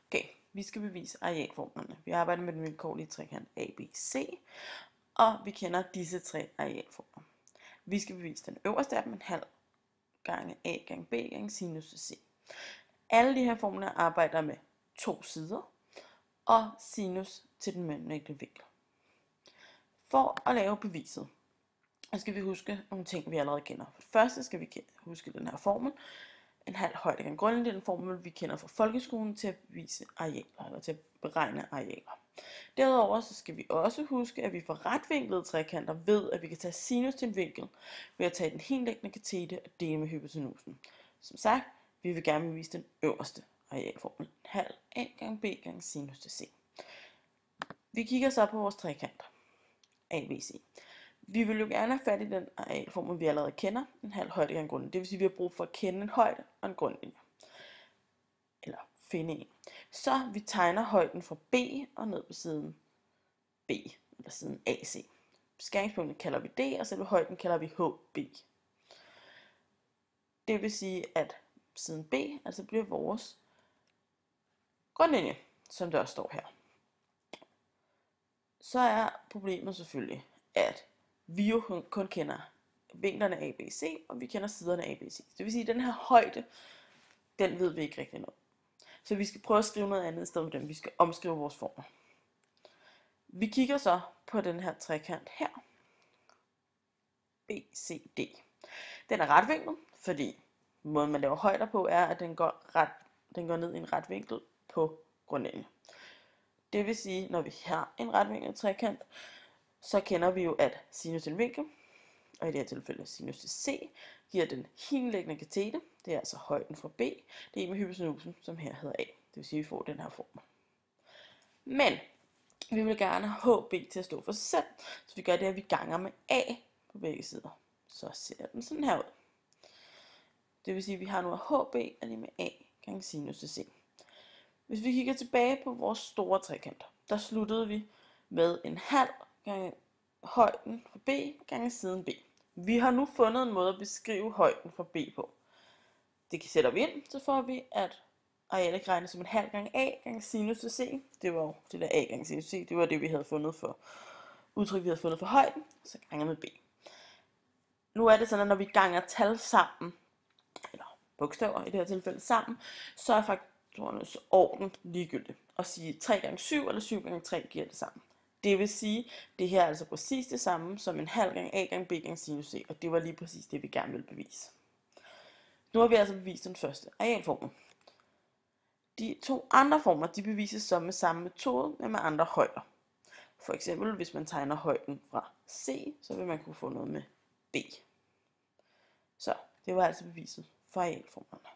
Okay, vi skal bevise arealformlerne. Vi arbejder med den vilkårlige trekant ABC, og vi kender disse tre arealformler. Vi skal bevise den øverste af dem, en halv gange a gange b gange sinus af c. Alle de her formler arbejder med to sider og sinus til den mellemliggende vinkel. For at lave beviset, så skal vi huske nogle ting, vi allerede kender. For det første skal vi huske den her formel, en halv højde gange grundlinje, den formel, vi kender fra folkeskolen til at bevise arealer, eller til at beregne arealer. Derudover så skal vi også huske, at vi for retvinklede trekanter ved, at vi kan tage sinus til en vinkel ved at tage den helliggende katete og dele med hypotenusen. Som sagt, vi vil gerne bevise den øverste arealformel, halv a gange b gange sinus til c. Vi kigger så på vores trekant, ABC. Vi vil jo gerne have fat i den arealformel, vi allerede kender, en halv højde gange grundlinje. Det vil sige, at vi har brug for at kende en højde og en grundlinje. Eller finde en. Så vi tegner højden fra B og ned på siden B, eller siden AC. Skæringspunktet kalder vi D, og selve højden kalder vi HB. Det vil sige, at siden B altså bliver vores grundlinje, som der også står her. Så er problemet selvfølgelig, at vi jo kun kender vinklerne ABC, og vi kender siderne ABC. Det vil sige, at den her højde, den ved vi ikke rigtig noget. Så vi skal prøve at skrive noget andet i stedet for den. Vi skal omskrive vores formler. Vi kigger så på den her trekant her. BCD. Den er retvinklet, fordi måden man laver højder på er, at den går ned i en ret vinkel på grundlinjen. Det vil sige, når vi har en retvinklet trekant, så kender vi jo, at sinus til en vinkel, og i det her tilfælde sinus til C, giver den helliggende katete. Det er altså højden fra B. Det er med hypotenusen, som her hedder A. Det vil sige, at vi får den her formel. Men vi vil gerne have HB til at stå for sig selv, så vi gør det, at vi ganger med A på begge sider. Så ser den sådan her ud. Det vil sige, at vi har nu, at HB er lige med A gange sinus til C. Hvis vi kigger tilbage på vores store trekant, der sluttede vi med en halv gange højden for B gange siden B. Vi har nu fundet en måde at beskrive højden for B på. Det sætter vi ind, så får vi, at arealet kan regnes som en halv gange A gange sinus til C. Det var jo det der A gange sinus til C, det var det, vi havde fundet for udtryk, vi havde fundet for højden, så ganger med B. Nu er det sådan, at når vi ganger tal sammen, eller bogstaver i det her tilfælde sammen, så er faktorernes orden ligegyldigt. Og sige 3 gange 7 eller 7 gange 3 giver det samme. Det vil sige, at det her er altså præcis det samme som en halv gange A gange B gange sinus C, og det var lige præcis det, vi gerne ville bevise. Nu har vi altså bevist den første arealformel. De to andre formler, de bevises så med samme metode, men med andre højder. For eksempel, hvis man tegner højden fra C, så vil man kunne få noget med B. Så det var altså beviset for arealformlerne.